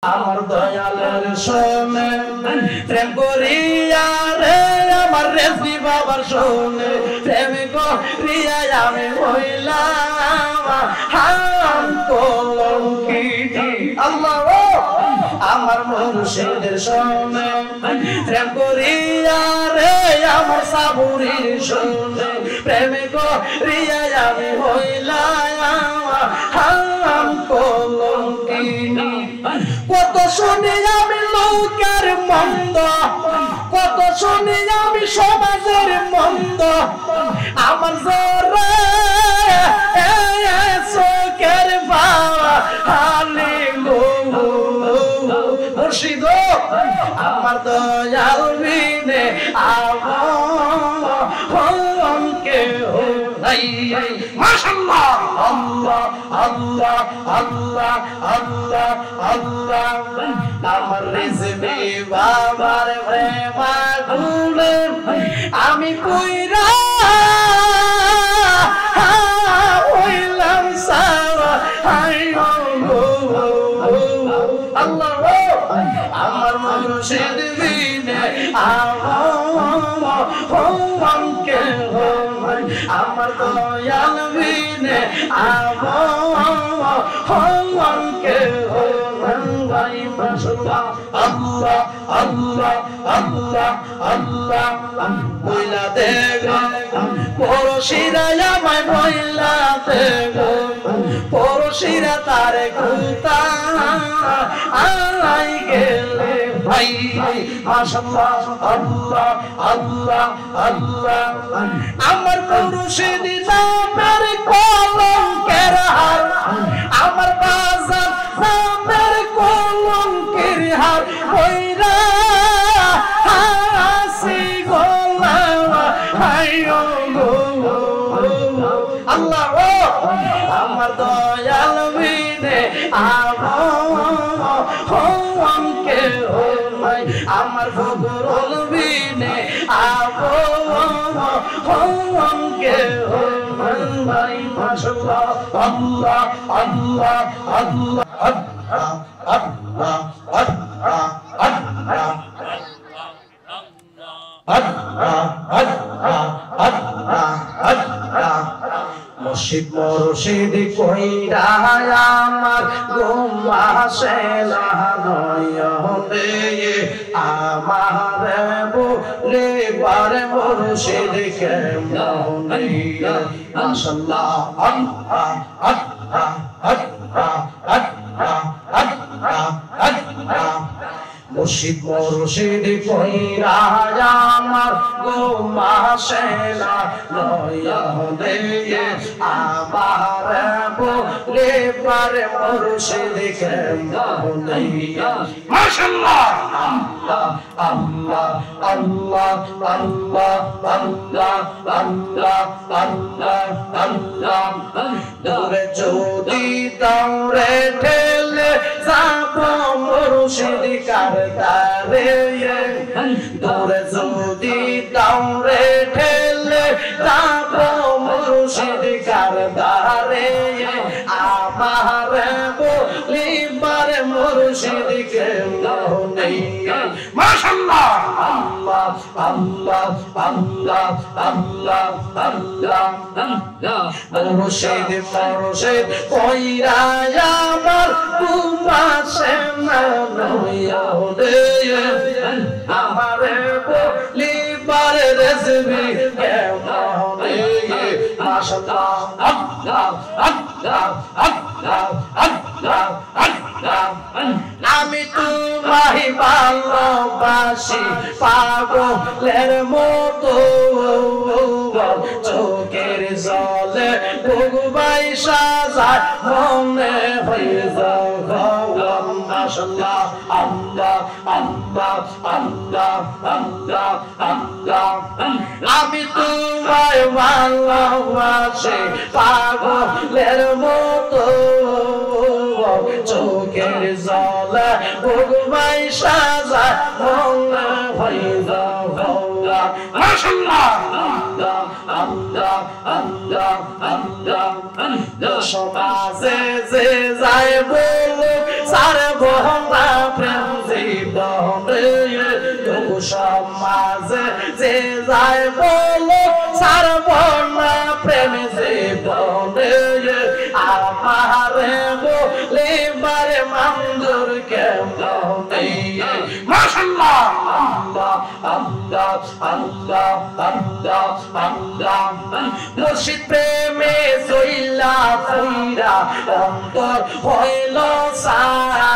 আমার দয়ালের শোনে প্রেম করিয়া রে আমার রেসি বাবার শোনে প্রেম করিয়া আমি হইলাম হাম কলঙ্কিনী। আল্লাহ আমার মুর্শিদের শোনে প্রেম করিয়া রে আমার সাবুরির শোনে প্রেম করিয়া আমি হইলাম হাম কলঙ্কিনী। কত শুনি আমি লোকের মন্দ, কত শুনি আমি সমাজের মন্দ, আমার জোরে চোখের বাবা হালি মুর্শিদ আমার দয়াল বিনে আমার কেহ নাই। মাশাআল্লাহ আল্লাহ আল্লাহ আল্লাহ আল্লাহ আল্লাহ আমার রিজবি বাবার প্রেমা গুণে আমি কইরা হইলাম সারা আল্লাহ আমার মুর্শিদ বিনে আমার কেহ আমার দয়াল বিনে আমার কেহ নাই। মাশাআল্লাহ আল্লাহ আল্লাহ আল্লাহ আল্লাহ বইলা দেগো পরশিরা আমায় বইলা দেগো পরশিরা তারে কুতা আই গেলে ভাই। মাশাআল্লাহ আল্লাহ আল্লাহ আল্লাহ আমার মুর্শিদ নামের কলঙ্কের হার আমার বাজার নামের কলঙ্কের হার কইরা হাসি গোলাম হাইও গো আল্লাহ আমার দয়াল বিনে আমার কেহ নাই আমার ফকরুল বিনে আমার কেহ নাই। মাশাআল্লাহ আল্লাহ আল্লাহ আল্লাহ আল্লাহ আল্লাহ আল্লাহ আল্লাহ মুর্শিদ মুর্শিদ কইরা আমার ঘুম আসে না নয়নে আমার বলে পারে মুর্শিদ কেমন। মাশাআল্লাহ আল্লাহ আল্লাহ আল্লাহ আল্লাহ আল্লাহ আল্লাহ মুর্শিদ মুর্শিদ কইরা আমার ঘুম আসে না নয়নে আমার বলে পারে মুর্শিদ কেমন। মাশাআল্লাহ আল্লাহ আল্লাহ আল্লাহ আল্লাহ আল্লাহ আল্লাহ আল্লাহ আল্লাহ দূরে যদি দৌড়ে ঠেলে যাব মুর্শিদ কারদারে দূরে যদি দৌড়ে ঠেলে যাব মুর্শিদ কারদারে আমার বলিবার মুর্শিদ কেমন নেই। মাশাআল্লাহ আল্লাহ আল্লাহ আল্লাহ আল্লাহ আল্লাহ মুর্শিদ মুর্শিদ কইরা আমার ঘুম আসে না নয়নে আমার বলিবার রেসবি কেমন। মাশাআল্লাহ আল্লাহ আল্লাহ আল্লাহ আল্লাহ আল্লাহ আমি তোমায় ভালোবাসি পাগলের মতো চোখের জলে ভুগবাই সাজায় মনে হয়ে যাও। মাশাআল্লাহ আল্লাহ আল্লাহ আল্লাহ আল্লাহ আল্লাহ আমি তোমায় ভালোবাসি পাগলের মতো চোখের জলে ভুগবাই সাজায় মনে হয়ে যাও। মাশাআল্লাহ আল্লাহ আল্লাহ আল্লাহ আল্লাহ সমাজে যে যায় বলো সারে ভোলা সমাজে যে যায় বলো সারব না প্রেম জীবনে আমারে বলিবার মঞ্জুর কেমনে মাশাআল্লাহ আল্লাহ আল্লাহ আল্লাহ আল্লাহ আল্লাহ মুর্শিদ প্রেমে জইলা ফুইরা অন্তর হইল সারা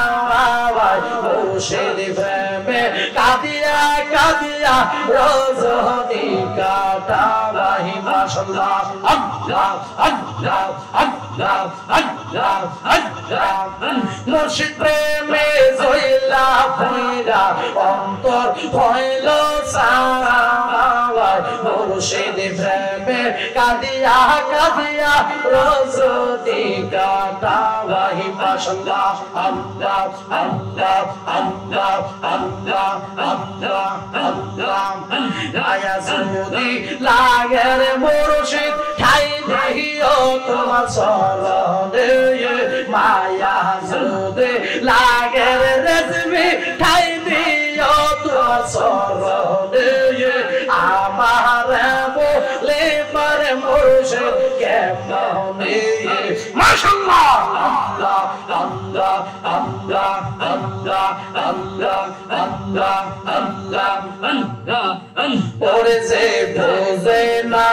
মুর্শিদ প্রেমে কাঁদিয়া কাঁদিয়া রজনী কাটাবাই মাশাআল্লাহ আল্লাহ আল্লাহ আল্লাহ আল্লাহ আল্লাহ মুর্শিদ প্রেমে জইলা ফুইরা অন্তর হইল সারা মুর্শিদ প্রেমে কাঁদিয়া কাঁদিয়া রজনী কাটাবাই মাশাআল্লাহ আল্লাহ আল্লাহ আল্লাহ আল্লাহ আল্লাহ আল্লাহ আয়া যদি লাগের মুর্শিদ ঠাই দিও তোমার চরণে মায়া যদি লাগের রেজবি ঠাই দিও তোমার চরণে আমার বলে পারে মুর্শিদ কেমনে মাশাআল্লাহ আল্লাহ আল্লাহ আল্লাহ আল্লাহ আল্লাহ আল্লাহ আল্লাহ আল্লাহ ওরে যে বোঝে না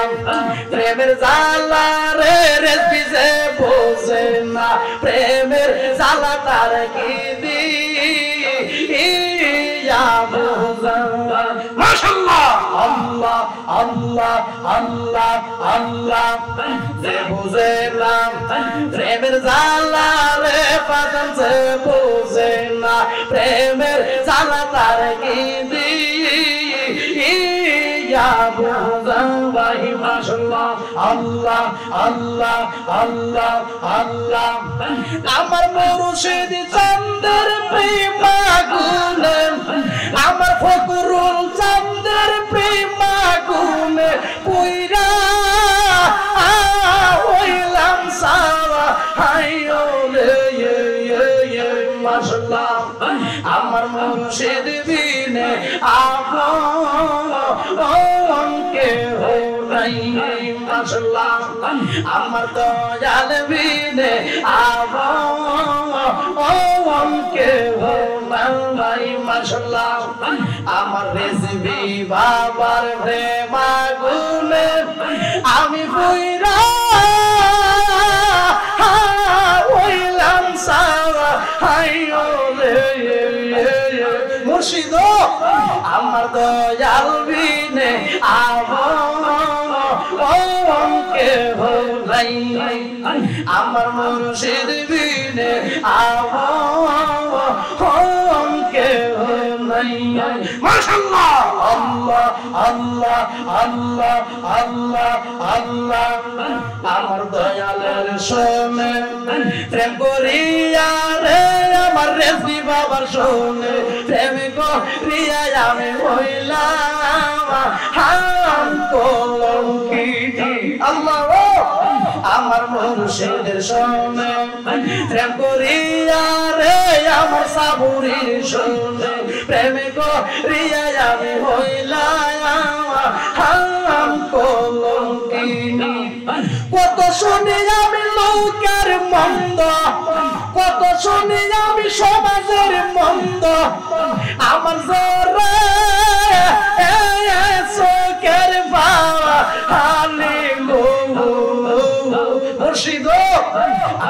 প্রেমের জ্বালা রে রেজবি যে বোঝে না প্রেমের জ্বালা তার কি দিয়া বোঝা মাশাআল্লাহ আল্লাহ আল্লাহ আল্লাহ আল্লাহ যে বোঝে না প্রেমের জ্বালা রে পাগল যে বোঝে না প্রেমের জ্বালা তার কি দিয়া বোঝা ভাই মাশাআল্লাহ আল্লাহ আল্লাহ আল্লাহ আল্লাহ আমার মুর্শিদ চন্দ্রের প্রেম আগুনে আমার ফকরুল চন্দ্রের প্রেম আগুনে পুইরা হইলাম সারা হাইও রে মাশাআল্লাহ আমার মুর্শিদ বিনে আপন কেহ নাই মাশাআল্লাহ আমার দয়াল বিনে আপন কেহ নাই মাশাআল্লাহ আমার রেজবি বাবার প্রেম আগুনে আমি পুইরা হইলাম সারা হাইও রে মুর্শিদ আমার দয়াল বিনে আপন কেহ নাই আমার মুর্শিদ বিনে আপন কেহ নাই মাশাআল্লাহ আল্লাহ আল্লাহ আল্লাহ আল্লাহ আল্লাহ আমার দয়ালের শোনে প্রেম করিয়া রে আমার রেজবি বাবার শোনে প্রেম করিয়া আমি হইলাম হাম কলঙ্কিনী আল্লাহ আমার মুর্শিদের শোনে প্রেম করিয়া রে আমার সাবুরির শোনে প্রেম করিয়া আমি হইলাম হাম কলঙ্কিনী কত শুনি আমি লোকের মন্দ কত শুনি আমি সমাজের মন্দ আমার জোরে চোখের হালি মুর্শিদ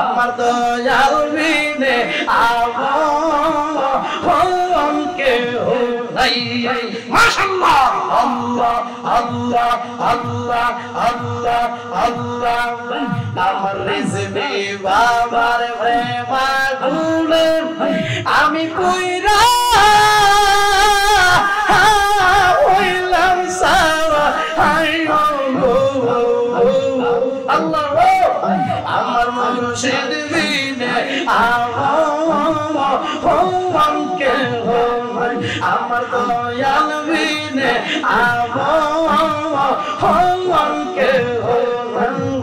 আমার দয়াল বিনে আপন কেহ নাই মাশাআল্লাহ আল্লাহ আল্লাহ আল্লাহ আল্লাহ আল্লাহ আমার রেজবি বাবার প্রেম আগুনে আমি পুইরা হইলাম সারা হাইও আল্লাহ আমার মুর্শিদ বিনে আপন কেহ নাই আমার দয়াল বিনে আপন কেহ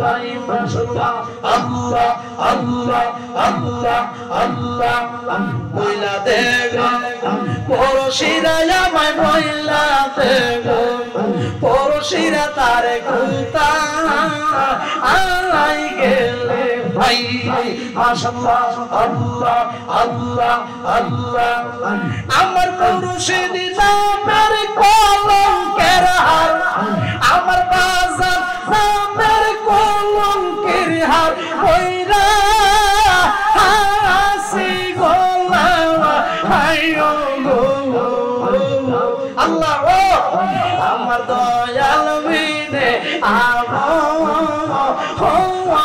নাই মাশাআল্লাহ আল্লাহ আল্লাহ আল্লাহ আল্লাহ বইলা দেবে মুর্শিদ আমায় বইলা রাতে পড়শিরা তারে কুতা আই গেলে ভাই মাশাআল্লাহ আল্লাহ আল্লাহ আল্লাহ আমার মুর্শিদি নামের কলঙ্কের হার আমার বাজার নামের কলঙ্কের হার কইরা হাসি গোলা হাইও গো আল্লাহ ও আমার দয়াল বিনে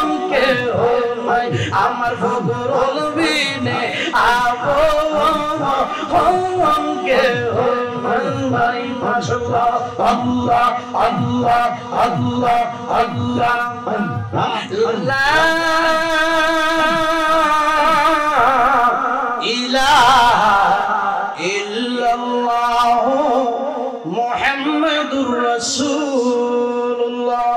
আমকে ও নাই আমার ফকরুল বিনে আমকে ও নাই মাশাআল্লাহ আল্লাহ আল্লাহ আল্লাহ আল্লাহ লা ইলাহা ইল্লাল্লাহ মুহাম্মাদুর রাসূলুল্লাহ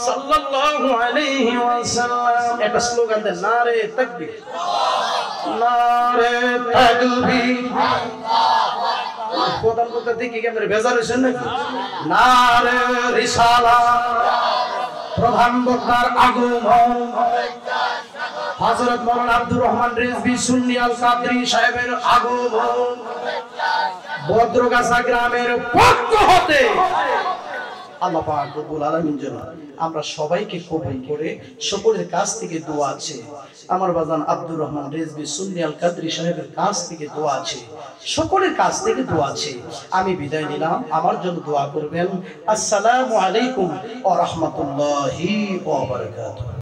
সাল্লাল্লাহু আলাইহি ওয়াসাল্লাম একটা স্লোগান দেন নারে তাকবীর নারে তাকবীর প্রধান বক্তা দেখি ক্যামেরা বেজার হইছেন নাকি নারে রিসালাত প্রধান বক্তার আগমন হযরত মাওলানা আব্দুর রহমান রিজভী সুন্নি আল কাদরি সাহেবের আগমন বদ্রগাছা গ্রামের পক্ষ হতে আল্লাহ পাক রব্বুল আলামিন যেন আমরা সবাইকে কবুল করে সকলের কাছ থেকে দোয়া আছে আমার বাজান আব্দুর রহমান রিজভী সুন্নি আল কাদরি সাহেবের কাছ থেকে দোয়া আছে সকলের কাছ থেকে দোয়া আছে আমি বিদায় নিলাম আমার জন্য দোয়া করবেন আসসালামু আলাইকুম ওয়া রাহমাতুল্লাহি ওয়া বারাকাতুহু